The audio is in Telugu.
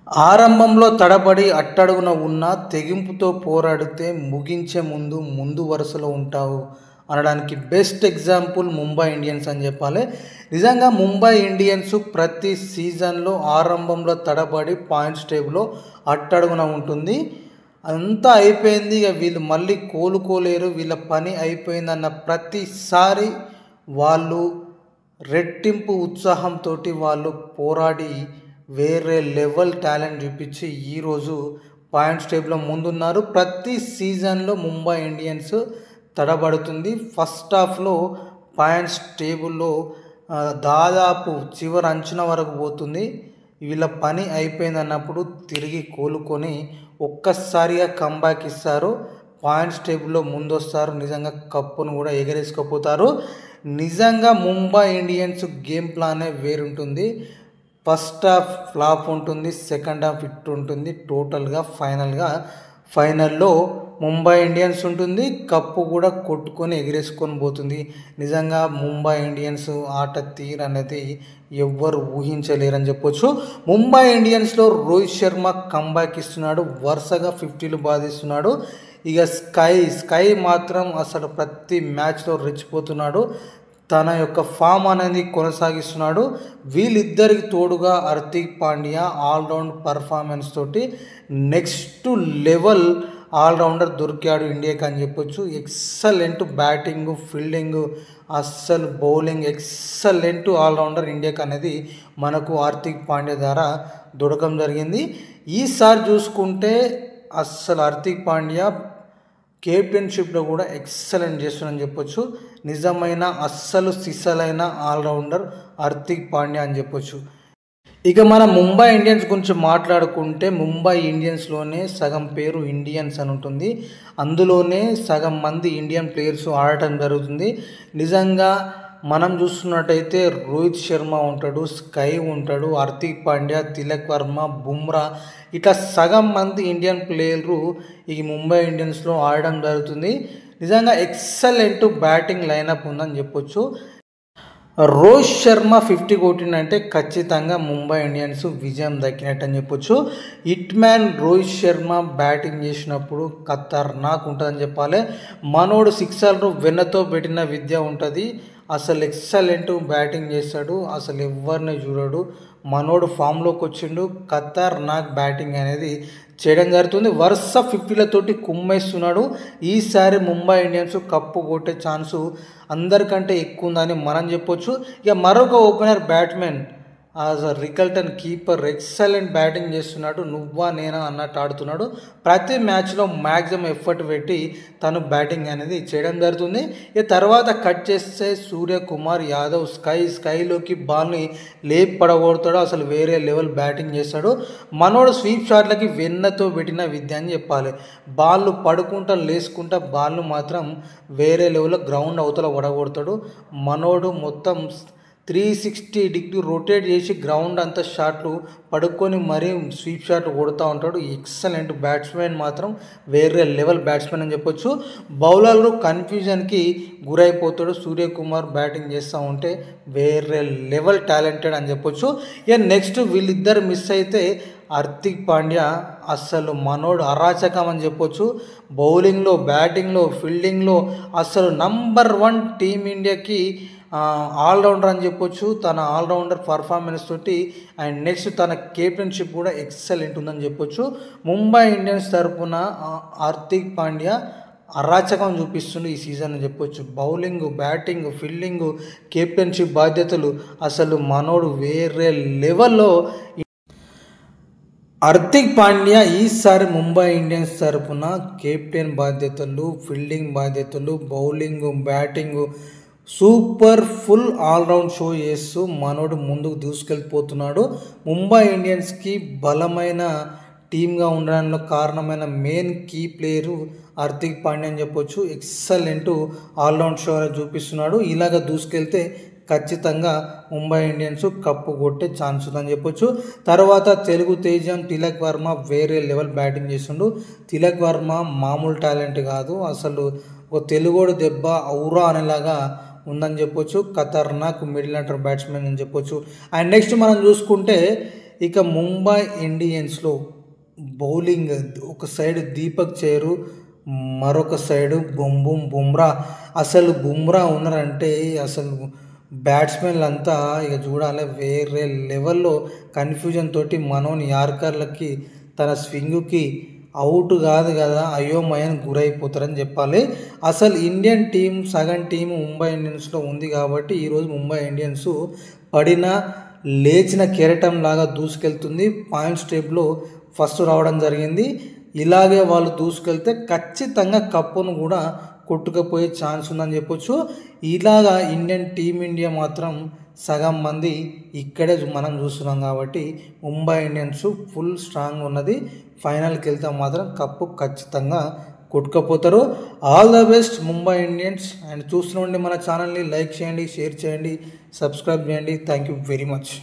ఆరంభంలో తడబడి అట్టడుగున ఉన్నా తెగింపుతో పోరాడితే ముగించే ముందు వరుసలో ఉంటావు అనడానికి బెస్ట్ ఎగ్జాంపుల్ ముంబై ఇండియన్స్ అని చెప్పాలి. నిజంగా ముంబై ఇండియన్స్ ప్రతి సీజన్లో ఆరంభంలో తడబడి పాయింట్స్ టేబుల్లో అట్టడుగున ఉంటుంది. అంతా అయిపోయింది, ఇక వీళ్ళు మళ్ళీ కోలుకోలేరు, వీళ్ళ పని అయిపోయిందన్న ప్రతిసారి వాళ్ళు రెట్టింపు ఉత్సాహంతో వాళ్ళు పోరాడి వేరే లెవెల్ టాలెంట్ చూపించి ఈరోజు పాయింట్స్ టేబుల్లో ముందున్నారు. ప్రతి సీజన్లో ముంబై ఇండియన్స్ తడబడుతుంది. ఫస్ట్ హాఫ్లో పాయింట్స్ టేబుల్లో దాదాపు చివరి అంచున వరకు పోతుంది. వీళ్ళ పని అయిపోయింది అన్నప్పుడు తిరిగి కోలుకొని ఒక్కసారిగా కంబ్యాక్ ఇస్తారు, పాయింట్స్ టేబుల్లో ముందొస్తారు, నిజంగా కప్పును కూడా ఎగరేసుకుపోతారు. నిజంగా ముంబై ఇండియన్స్ గేమ్ ప్లానే వేరుంటుంది. ఫస్ట్ హాఫ్ ఫ్లాప్ ఉంటుంది, సెకండ్ హాఫ్ హిట్ ఉంటుంది. టోటల్గా ఫైనల్లో ముంబై ఇండియన్స్ ఉంటుంది, కప్పు కూడా కొట్టుకొని ఎగిరేసుకొని పోతుంది. నిజంగా ముంబై ఇండియన్స్ ఆట తీరు అనేది ఎవ్వరు ఊహించలేరని చెప్పొచ్చు. ముంబై ఇండియన్స్లో రోహిత్ శర్మ కంబ్యాక్ ఇస్తున్నాడు, వరుసగా 50లు బాధిస్తున్నాడు. ఇక స్కై మాత్రం అసలు ప్రతి మ్యాచ్లో రెచ్చిపోతున్నాడు, తన యొక్క ఫామ్ అనేది కొనసాగిస్తున్నాడు. వీళ్ళిద్దరికి తోడుగా హార్దిక్ పాండ్యా ఆల్రౌండ్ పర్ఫార్మెన్స్ తోటి నెక్స్ట్ లెవెల్ ఆల్రౌండర్ దొరికాడు ఇండియాకి అని చెప్పొచ్చు. ఎక్సలెంట్ బ్యాటింగ్, ఫీల్డింగ్, అస్సలు బౌలింగ్, ఎక్సలెంట్ ఆల్రౌండర్ ఇండియాకి అనేది మనకు హార్దిక్ పాండ్యా ద్వారా దొరకడం జరిగింది. ఈసారి చూసుకుంటే అస్సలు హార్దిక్ పాండ్యా కెప్టెన్షిప్లో కూడా ఎక్సలెంట్ చేస్తున్నాడని చెప్పొచ్చు. నిజమైన అస్సలు సిసలైన ఆల్రౌండర్ హార్దిక్ పాండ్యా అని చెప్పొచ్చు. ఇక మన ముంబై ఇండియన్స్ గురించి మాట్లాడుకుంటే ముంబై ఇండియన్స్లోనే సగం పేరు ఇండియన్స్ అని ఉంటుంది, అందులోనే సగం మంది ఇండియన్ ప్లేయర్స్ ఆడటం జరుగుతుంది. నిజంగా మనం చూస్తున్నట్టయితే రోహిత్ శర్మ ఉంటాడు, స్కై ఉంటాడు, హార్దిక్ పాండ్యా, తిలక్ వర్మ, బుమ్రా, ఇట్లా సగం మంది ఇండియన్ ప్లేయర్లు ఈ ముంబై ఇండియన్స్లో ఆడడం జరుగుతుంది. నిజంగా ఎక్సలెంట్ బ్యాటింగ్ లైనప్ ఉందని చెప్పొచ్చు. రోహిత్ శర్మ 50 కొట్టిందంటే ఖచ్చితంగా ముంబై ఇండియన్స్ విజయం దక్కినట్టు అని చెప్పొచ్చు. Hit man Rohit Sharma batting చేసినప్పుడు ఖతర్నాక్ ఉంటుందని చెప్పాలి. మనోడు సిక్సర్లు వెన్నతో పెట్టిన విద్య ఉంటుంది, అసలు ఎక్సలెంట్ బ్యాటింగ్ చేస్తాడు, అసలు ఎవరిని చూడడు. మనోడు ఫామ్లోకి వచ్చిండు, ఖతర్నాక్ బ్యాటింగ్ అనేది చేయడం జరుగుతుంది. వరుస 50లతోటి కుమ్మేస్తున్నాడు. ఈసారి ముంబై ఇండియన్స్ కప్పు కొట్టే ఛాన్సు అందరికంటే ఎక్కువ ఉందని మనం చెప్పొచ్చు. ఇక మరొక opener batsmen Rickelton keeper excellent batting చేస్తున్నాడు, నువ్వా నేనా అన్నట్టు ఆడుతున్నాడు. ప్రతి మ్యాచ్లో మ్యాక్సిమం ఎఫర్ట్ పెట్టి తను బ్యాటింగ్ అనేది చేయడం జరుగుతుంది. ఇక తర్వాత కట్ చేస్తే సూర్యకుమార్ యాదవ్ స్కైలోకి బాల్ని లేపి పడగొడతాడు, అసలు వేరే లెవెల్ బ్యాటింగ్ చేస్తాడు. మనోడు స్వీప్ షాట్లకి వెన్నతో పెట్టిన విద్య అని చెప్పాలి. బాళ్ళు పడుకుంటా లేసుకుంటా బాల్ను మాత్రం వేరే లెవెల్లో గ్రౌండ్ అవతల పడగొడతాడు. మనోడు మొత్తం 360 డిగ్రీ రొటేట్ చేసి గ్రౌండ్ అంతా షాట్లు పడుకొని మరీ స్వీప్ షాట్లు కొడుతూ ఉంటాడు. ఎక్సలెంట్ బ్యాట్స్మెన్, మాత్రం వేరే లెవెల్ బ్యాట్స్మెన్ అని చెప్పొచ్చు. బౌలర్లు కన్ఫ్యూజన్కి గురైపోతాడు, సూర్యకుమార్ బ్యాటింగ్ చేస్తూ ఉంటే వేరే లెవెల్ టాలెంటెడ్ అని చెప్పొచ్చు. ఇక నెక్స్ట్ వీళ్ళిద్దరు మిస్ అయితే హార్దిక్ పాండ్యా అస్సలు మనోడు అరాచకం అని చెప్పొచ్చు. బౌలింగ్లో, బ్యాటింగ్లో, ఫీల్డింగ్లో అస్సలు నంబర్ 1 టీమిండియాకి ఆల్రౌండర్ అని చెప్పొచ్చు. తన ఆల్రౌండర్ పర్ఫార్మెన్స్ తోటి అండ్ నెక్స్ట్ తన కెప్టెన్షిప్ కూడా ఎక్సలెంట్ ఉందని చెప్పొచ్చు. ముంబై ఇండియన్స్ తరఫున హార్దిక్ పాండ్యా అరాచకం చూపిస్తుంది ఈ సీజన్ అని చెప్పొచ్చు. బౌలింగ్, బ్యాటింగ్, ఫీల్డింగ్, కెప్టెన్షిప్ బాధ్యతలు అసలు మనోడు వేరే లెవెల్లో. హార్దిక్ పాండ్యా ఈసారి ముంబై ఇండియన్స్ తరఫున కెప్టెన్ బాధ్యతలు, ఫీల్డింగ్ బాధ్యతలు, bowling, batting super full all round show చేస్తూ మనోడు ముందుకు దూసుకెళ్ళిపోతున్నాడు. ముంబై ఇండియన్స్కి బలమైన టీమ్గా ఉండడంలో కారణమైన main key player Hardik Pandya అని చెప్పొచ్చు. ఎక్సలెంట్ ఆల్రౌండ్ షో చూపిస్తున్నాడు. ఇలాగ దూసుకెళ్తే ఖచ్చితంగా ముంబై ఇండియన్స్ కప్పు కొట్టే ఛాన్స్ ఉందని చెప్పొచ్చు. తర్వాత తెలుగు తేజం తిలక్ వర్మ వేరే లెవెల్ బ్యాటింగ్ చేస్తుండు. తిలక్ వర్మ మామూలు టాలెంట్ కాదు, అసలు ఒక తెలుగోడు దెబ్బ ఔరా అనేలాగా ఉందని చెప్పొచ్చు. ఖతర్నాక్ మిడిల్ ఆర్డర్ బ్యాట్స్మెన్ అని చెప్పొచ్చు. అండ్ నెక్స్ట్ మనం చూసుకుంటే ఇక ముంబై ఇండియన్స్లో బౌలింగ్ ఒక సైడ్ దీపక్ చేరు, మరొక సైడు బుమ్రా. అసలు బుమ్రా ఉన్నారంటే అసలు బ్యాట్స్మెన్లు అంతా ఇక చూడాలి, వేరే లెవెల్లో కన్ఫ్యూజన్ తోటి మనోన్ యార్కర్లకి తన స్వింగ్కి అవుట్ కాదు కదా అయోమయానికి గురైపోతారని చెప్పాలి. అసలు ఇండియన్ టీం సగం టీం ముంబై ఇండియన్స్లో ఉంది కాబట్టి ఈరోజు ముంబై ఇండియన్స్ పడిన లేచిన కెరటం లాగా దూసుకెళ్తుంది. పాయింట్స్ టేబుల్లో ఫస్ట్ రావడం జరిగింది. ఇలాగే వాళ్ళు దూసుకెళ్తే ఖచ్చితంగా కప్పును కూడా కొట్టుకుపోయే ఛాన్స్ ఉందని చెప్పొచ్చు. ఇలాగా టీమిండియా మాత్రం సగం మంది ఇక్కడే మనం చూస్తున్నాం కాబట్టి ముంబై ఇండియన్స్ ఫుల్ స్ట్రాంగ్ ఉన్నది. ఫైనల్కి వెళ్తే మాత్రం కప్పు ఖచ్చితంగా కొట్టుకపోతారు. All the best Mumbai Indians. And చూస్తుండండి మన ఛానల్ని లైక్ చేయండి, షేర్ చేయండి, సబ్స్క్రైబ్ చేయండి. Thank you very much.